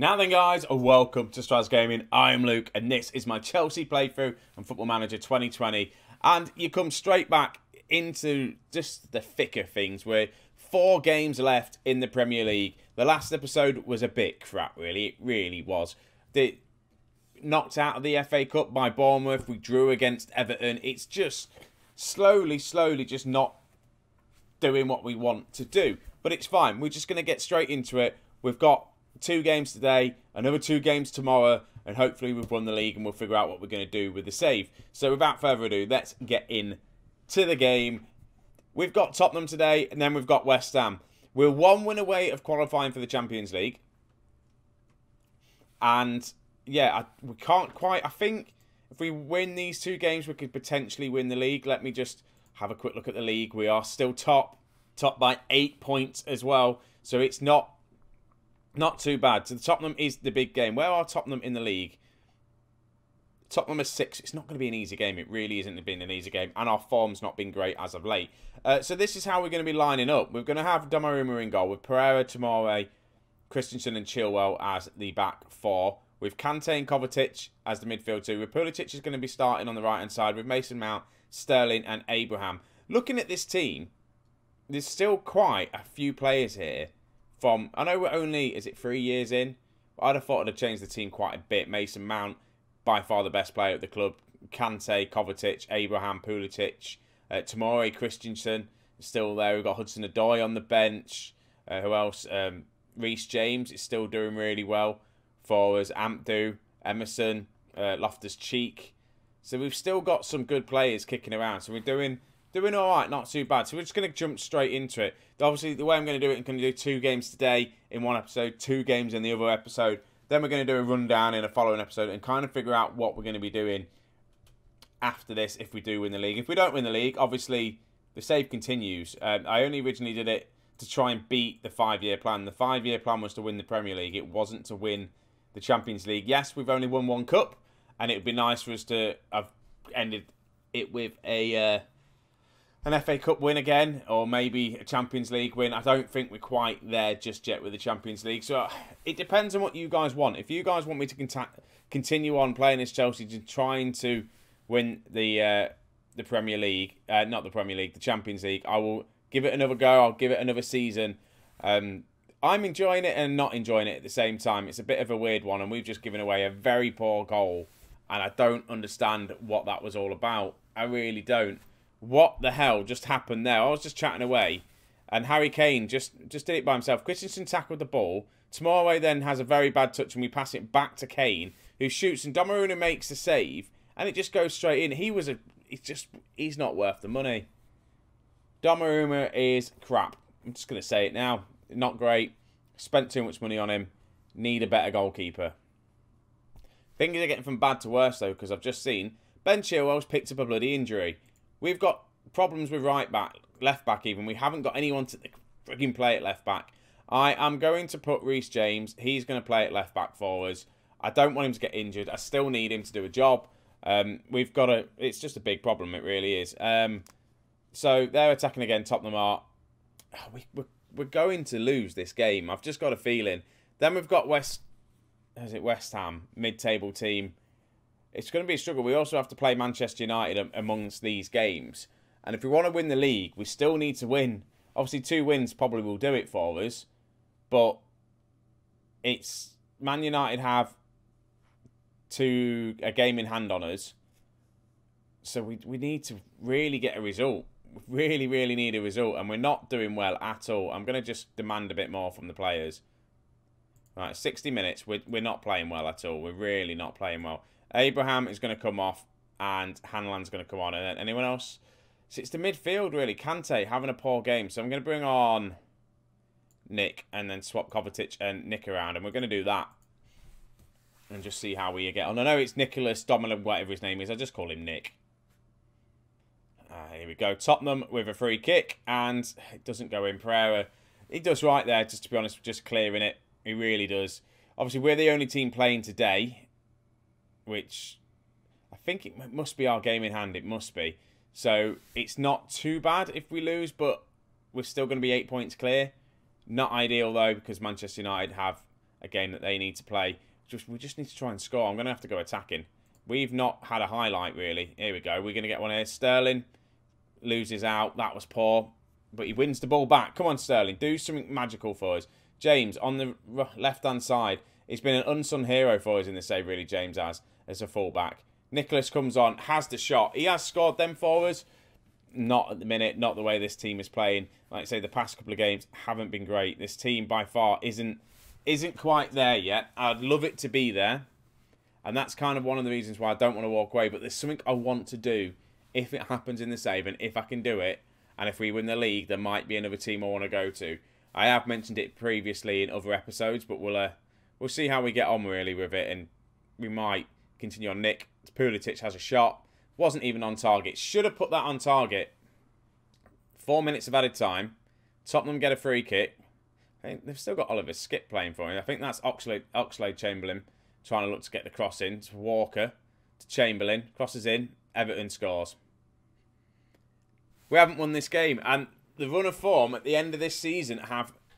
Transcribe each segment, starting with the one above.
Now then guys, welcome to Straz Gaming. I am Luke and this is my Chelsea playthrough on Football Manager 2020. And you come straight back into just the thick of things. We're 4 games left in the Premier League. The last episode was a bit crap really, it really was. They knocked out of the FA Cup by Bournemouth, we drew against Everton. It's just slowly just not doing what we want to do. But it's fine, we're just going to get straight into it. We've got 2 games today, another 2 games tomorrow, and hopefully we've won the league and we'll figure out what we're going to do with the save. So without further ado, let's get in to the game. We've got Tottenham today, and then we've got West Ham. We're 1 win away of qualifying for the Champions League. And yeah, we can't quite, I think if we win these 2 games, we could potentially win the league. Let me just have a quick look at the league. We are still top by 8 points as well. So it's not too bad. So the Tottenham is the big game. Where are Tottenham in the league? Tottenham is 6. It's not going to be an easy game. It really isn't been an easy game. And our form's not been great as of late. So this is how we're going to be lining up. We're going to have Donnarumma in goal with Pereira, Tomori, Christensen and Chilwell as the back 4. With Kante and Kovacic as the midfield 2. With Pulisic is going to be starting on the right-hand side. With Mason Mount, Sterling and Abraham. Looking at this team, there's still quite a few players here. I know we're only, is it 3 years in? I'd have thought I'd have changed the team quite a bit. Mason Mount, by far the best player at the club. Kante, Kovacic, Abraham, Pulisic, Tomori, Christensen, still there. We've got Hudson-Odoi on the bench. Who else? Reece James is still doing really well for us. Ampdu, Emerson, Loftus-Cheek. So we've still got some good players kicking around. So we're doing all right, not too bad. So we're just going to jump straight into it. Obviously, the way I'm going to do it, I'm going to do 2 games today in one episode, 2 games in the other episode. Then we're going to do a rundown in a following episode and kind of figure out what we're going to be doing after this if we do win the league. If we don't win the league, obviously, the save continues. I only originally did it to try and beat the 5-year plan. The 5-year plan was to win the Premier League. It wasn't to win the Champions League. Yes, we've only won 1 cup, and it would be nice for us to have ended it with an FA Cup win again, or maybe a Champions League win. I don't think we're quite there just yet with the Champions League. So it depends on what you guys want. If you guys want me to continue on playing as Chelsea, trying to win the Premier League, not the Premier League, the Champions League, I will give it another go. I'll give it another season. I'm enjoying it and not enjoying it at the same time. It's a bit of a weird one, and we've just given away a very poor goal, and I don't understand what that was all about. I really don't. What the hell just happened there? I was just chatting away, and Harry Kane just did it by himself. Christensen tackled the ball. Tomori then has a very bad touch, and we pass it back to Kane, who shoots, and Donnarumma makes the save, and it just goes straight in. He's not worth the money. Donnarumma is crap. I'm just going to say it now. Not great. Spent too much money on him. Need a better goalkeeper. Things are getting from bad to worse, though, because I've just seen Ben Chilwell's picked up a bloody injury. We've got problems with right back, left back even. We haven't got anyone to frigging play at left back. I am going to put Reece James. He's going to play at left back for us. I don't want him to get injured. I still need him to do a job. It's just a big problem. It really is. So they're attacking again. Tottenham are. We're going to lose this game. I've just got a feeling. Then we've got West Ham, mid-table team. It's going to be a struggle. We also have to play Manchester United amongst these games. And if we want to win the league, we still need to win. Obviously, 2 wins probably will do it for us. But it's Man United have a game in hand on us. So we need to really get a result. We really need a result. And we're not doing well at all. I'm going to just demand a bit more from the players. Right, 60 minutes. We're not playing well at all. We're really not playing well. Abraham is going to come off and Hanlan's going to come on. And then anyone else? So it's the midfield, really. Kante having a poor game. So I'm going to bring on Nick and then swap Kovacic and Nick around. And we're going to do that. And just see how we get on. I know it's Nicholas Dominant, whatever his name is. I just call him Nick. Here we go. Tottenham with a free kick. And it doesn't go in. Pereira, he does right there, just to be honest, just clearing it. He really does. Obviously, we're the only team playing today. Which I think it must be our game in hand. It must be. So it's not too bad if we lose, but we're still going to be 8 points clear. Not ideal, though, because Manchester United have a game that they need to play. We just need to try and score. I'm going to have to go attacking. We've not had a highlight, really. Here we go. We're going to get one here. Sterling loses out. That was poor. But he wins the ball back. Come on, Sterling. Do something magical for us. James, on the left-hand side. He's been an unsung hero for us in the save, really, James has, as a fullback. Nicholas comes on, has the shot. He has scored them for us. Not at the minute. Not the way this team is playing. Like I say, the past couple of games haven't been great. This team, by far, isn't quite there yet. I'd love it to be there. And that's kind of one of the reasons why I don't want to walk away. But there's something I want to do if it happens in the save. And if I can do it, and if we win the league, there might be another team I want to go to. I have mentioned it previously in other episodes, but we'll see how we get on really with it. And we might continue on. Nick Pulisic has a shot. Wasn't even on target. Should have put that on target. 4 minutes of added time. Tottenham get a free kick. They've still got Oliver Skip playing for him. I think that's Oxlade-Chamberlain trying to look to get the cross in. To Walker. To Chamberlain. Crosses in. Everton scores. We haven't won this game. And the run of form at the end of this season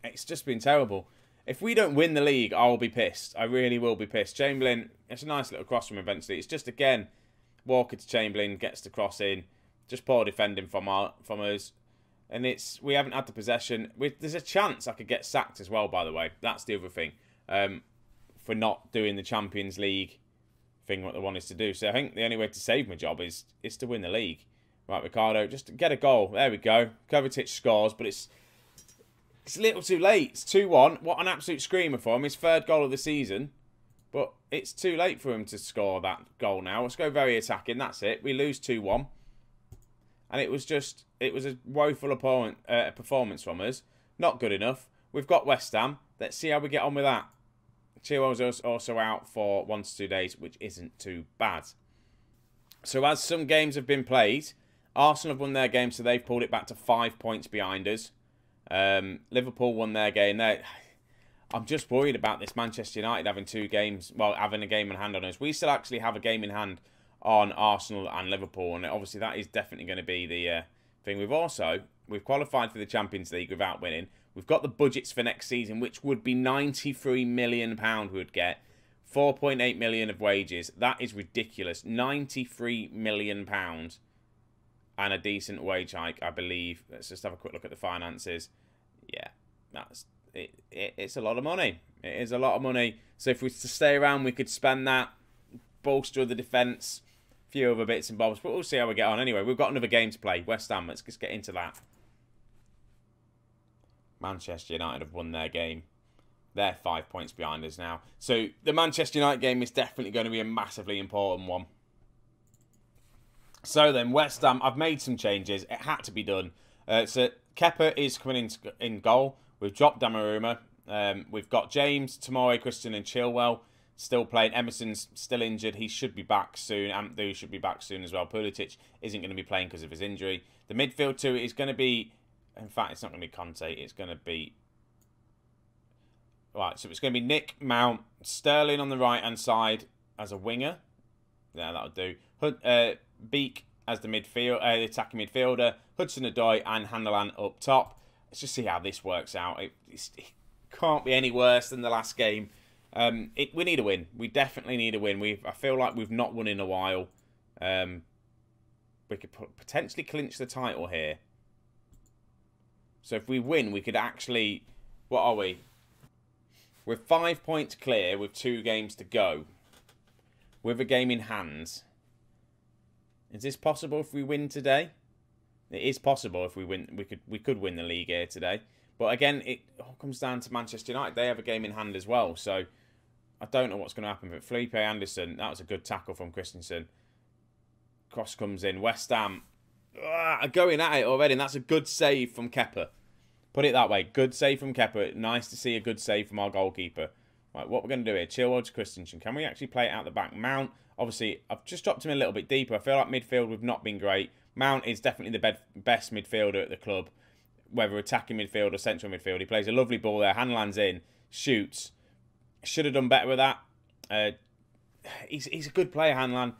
it's just been terrible. If we don't win the league, I will be pissed. I really will be pissed. Chamberlain, it's a nice little cross from him eventually. It's just, again, Walker to Chamberlain, gets the cross in. Just poor defending from us. And we haven't had the possession. There's a chance I could get sacked as well, by the way. That's the other thing. For not doing the Champions League thing, what they want us to do. So I think the only way to save my job is to win the league. Right, Ricardo, just get a goal. There we go. Kovacic scores, but it's a little too late. It's 2-1. What an absolute screamer for him. His third goal of the season. But it's too late for him to score that goal now. Let's go very attacking. That's it. We lose 2-1. And it was a woeful performance from us. Not good enough. We've got West Ham. Let's see how we get on with that. Chilwell's also out for 1 to 2 days, which isn't too bad. So as some games have been played, Arsenal have won their game, so they've pulled it back to 5 points behind us. Liverpool won their game. I'm just worried about this Manchester United having 2 games, well, having a game in hand on us. We still actually have a game in hand on Arsenal and Liverpool, and obviously that is definitely going to be the thing. We've qualified for the Champions League without winning. We've got the budgets for next season, which would be £93 million we would get. 4.8 million of wages. That is ridiculous. £93 million and a decent wage hike, I believe. Let's just have a quick look at the finances. Yeah, that's it. It's a lot of money. It is a lot of money. So if we were to stay around, we could spend that, bolster the defence, a few other bits and bobs. But we'll see how we get on. Anyway, we've got another game to play. West Ham. Let's just get into that. Manchester United have won their game. They're 5 points behind us now. So the Manchester United game is definitely going to be a massively important one. So then, West Ham, I've made some changes. It had to be done. So Kepa is coming in goal. We've dropped Donnarumma. We've got James, Tomori, Christian and Chilwell still playing. Emerson's still injured. He should be back soon. Ampadu should be back soon as well. Pulisic isn't going to be playing because of his injury. The midfield two is going to be... In fact, it's not going to be Conte. It's going to be... Right, so it's going to be Nick, Mount, Sterling on the right-hand side as a winger. Yeah, that'll do. Beak as the attacking midfielder. Hudson-Odoi and Handelan up top. Let's just see how this works out. It can't be any worse than the last game. We need a win. We definitely need a win. I feel like we've not won in a while. We could potentially clinch the title here. So if we win, we could actually... What are we? We're 5 points clear with 2 games to go. With a game in hand. Is this possible if we win today? It is possible if we win. We could win the league here today. But again, it all comes down to Manchester United. They have a game in hand as well. So I don't know what's going to happen. But Felipe Anderson, that was a good tackle from Christensen. Cross comes in. West Ham are going at it already. And that's a good save from Kepa. Put it that way. Good save from Kepa. Nice to see a good save from our goalkeeper. Right, what we're going to do here. Chilwell to Christensen. Can we actually play it out the back? Mount, obviously, I've just dropped him a little bit deeper. I feel like midfield we've not been great. Mount is definitely the best midfielder at the club. Whether attacking midfield or central midfield. He plays a lovely ball there. Hanlan's in. Shoots. Should have done better with that. He's a good player, Hanlan.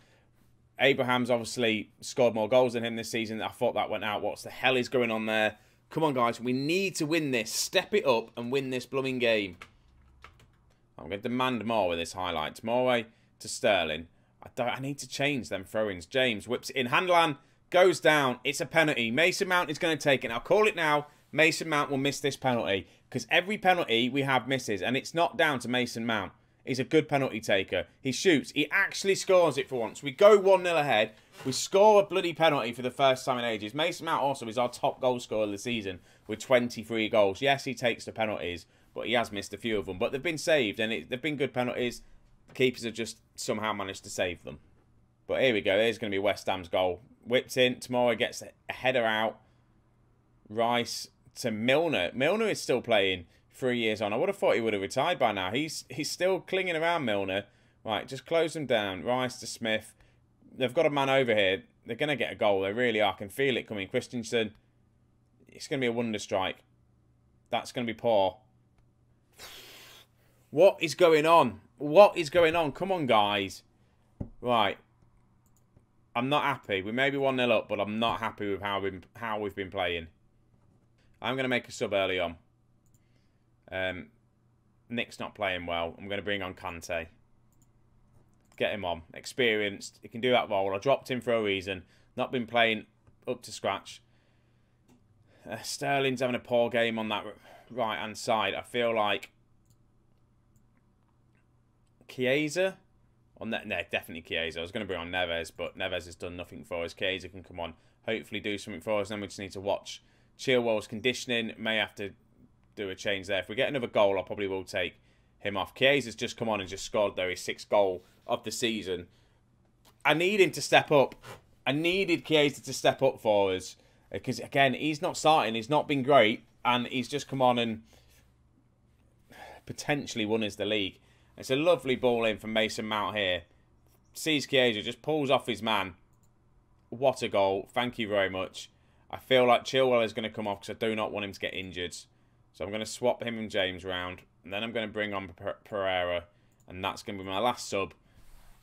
Abraham's obviously scored more goals than him this season. I thought that went out. What the hell is going on there? Come on, guys. We need to win this. Step it up and win this blooming game. I'm going to demand more with this highlights. More way to Sterling. I need to change them throw-ins. James whips it in. Handlan goes down. It's a penalty. Mason Mount is going to take it. I'll call it now. Mason Mount will miss this penalty because every penalty we have misses, and it's not down to Mason Mount. He's a good penalty taker. He shoots. He actually scores it for once. We go 1-0 ahead. We score a bloody penalty for the first time in ages. Mason Mount also is our top goal scorer of the season with 23 goals. Yes, he takes the penalties, but he has missed a few of them. But they've been saved, and they've been good penalties. The keepers have just somehow managed to save them. But here we go. There's going to be West Ham's goal. Whipped in. Tomorrow gets a header out. Rice to Milner. Milner is still playing 3 years on. I would have thought he would have retired by now. He's still clinging around, Milner. Right, just close them down. Rice to Smith. They've got a man over here. They're going to get a goal. They really are. I can feel it coming. Christensen. It's going to be a wonder strike. That's going to be poor. What is going on? What is going on? Come on, guys. Right. I'm not happy. We may be 1-0 up, but I'm not happy with how we've been playing. I'm going to make a sub early on. Nick's not playing well. I'm going to bring on Kante. Get him on. Experienced. He can do that role. I dropped him for a reason. Not been playing up to scratch. Sterling's having a poor game on that right-hand side. I feel like Chiesa? No, definitely Chiesa. I was going to bring on Neves, but Neves has done nothing for us. Chiesa can come on, hopefully do something for us. Then we just need to watch Chilwell's conditioning. May have to do a change there. If we get another goal, I probably will take him off. Chiesa's just come on and just scored, though, his 6th goal of the season. I need him to step up. I needed Chiesa to step up for us. Because, again, he's not starting. He's not been great. And he's just come on and potentially won us the league. It's a lovely ball in from Mason Mount here. Sees Chiesa, just pulls off his man. What a goal. Thank you very much. I feel like Chilwell is going to come off because I do not want him to get injured. So I'm going to swap him and James round. And then I'm going to bring on Pereira. And that's going to be my last sub.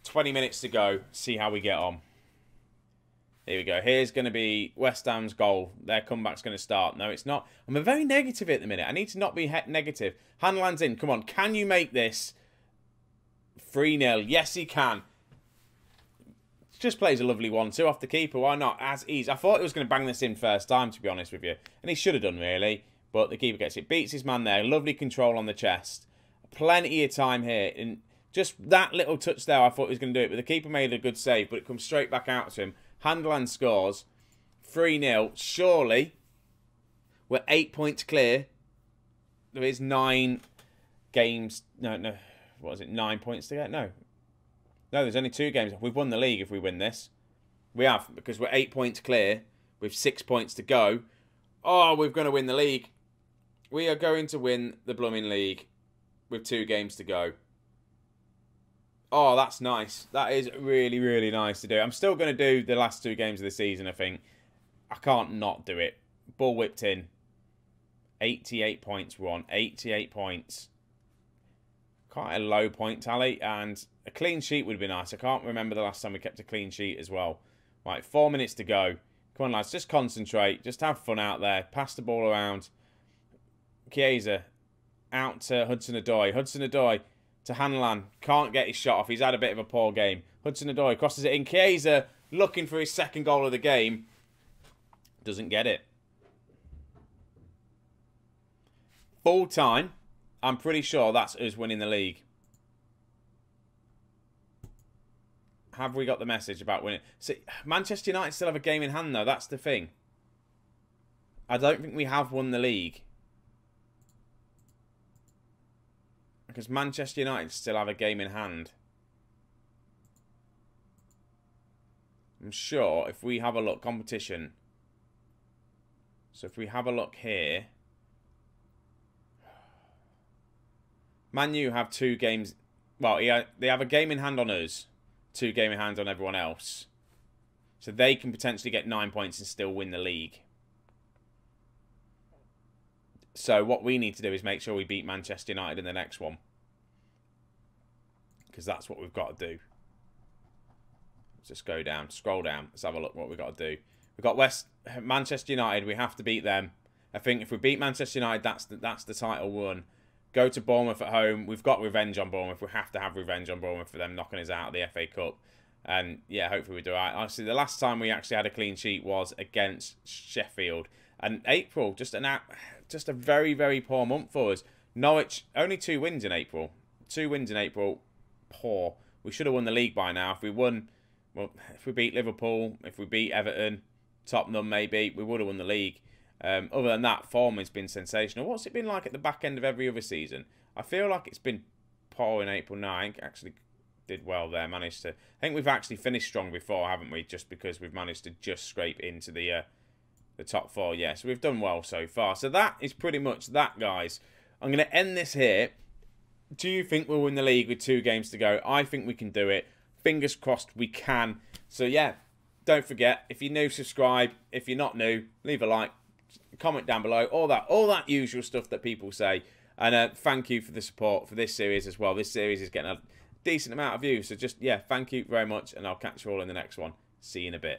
20 minutes to go. See how we get on. Here we go. Here's going to be West Ham's goal. Their comeback's going to start. No, it's not. I'm very negative at the minute. I need to not be negative. Handlan's in. Come on. Can you make this 3-0? Yes, he can. Just plays a lovely 1-2 off the keeper. Why not? As easy. I thought he was going to bang this in first time, to be honest with you. And he should have done, really. But the keeper gets it. Beats his man there. Lovely control on the chest. Plenty of time here. And just that little touch there, I thought he was going to do it. But the keeper made a good save. But it comes straight back out to him. Handland scores. 3-0. Surely, we're 8 points clear. There is 9 games. No. What is it? 9 points to get? No, there's only 2 games. We've won the league if we win this. We have, because we're 8 points clear with 6 points to go. Oh, we're going to win the league. We are going to win the blooming league with 2 games to go. Oh, that's nice. That is really, really nice to do. I'm still going to do the last 2 games of the season, I think. I can't not do it. Ball whipped in. 88 points we're on. 88 points. Quite a low point tally, and a clean sheet would be nice. I can't remember the last time we kept a clean sheet as well. Right, 4 minutes to go. Come on, lads, just concentrate. Just have fun out there. Pass the ball around. Chiesa out to Hudson-Odoi. Hudson-Odoi to Hanlan. Can't get his shot off. He's had a bit of a poor game. Hudson-Odoi crosses it in. Chiesa looking for his 2nd goal of the game. Doesn't get it. Full time. I'm pretty sure that's us winning the league. Have we got the message about winning? See, Manchester United still have a game in hand, though. That's the thing. I don't think we have won the league. Because Manchester United still have a game in hand. I'm sure if we have a look, competition. So if we have a look here. Man U have 2 games. Well, they have a game in hand on us. 2 game in hand on everyone else. So they can potentially get 9 points and still win the league. So what we need to do is make sure we beat Manchester United in the next one. Because that's what we've got to do. Let's just go down. Scroll down. Let's have a look what we've got to do. We've got Manchester United. We have to beat them. I think if we beat Manchester United, that's the title won. Go to Bournemouth at home. We've got revenge on Bournemouth. We have to have revenge on Bournemouth for them knocking us out of the FA Cup. And yeah, hopefully we do. Honestly, the last time we actually had a clean sheet was against Sheffield. And April, just a very, very poor month for us. Norwich, only 2 wins in April. 2 wins in April, poor. We should have won the league by now. If we won, well, if we beat Liverpool, if we beat Everton, Tottenham maybe, we would have won the league. Other than that, form has been sensational. What's it been like at the back end of every other season? I feel like it's been poor in April. No, I actually did well there. Managed to. I think we've actually finished strong before, haven't we? Just because we've managed to just scrape into the top 4. Yeah, so we've done well so far. So that is pretty much that, guys. I'm going to end this here. Do you think we'll win the league with 2 games to go? I think we can do it. Fingers crossed we can. So yeah, don't forget, if you're new, subscribe. If you're not new, leave a like. Comment down below, all that usual stuff that people say. And thank you for the support for this series as well. This series is getting a decent amount of views. So just, yeah, thank you very much. And I'll catch you all in the next one. See you in a bit.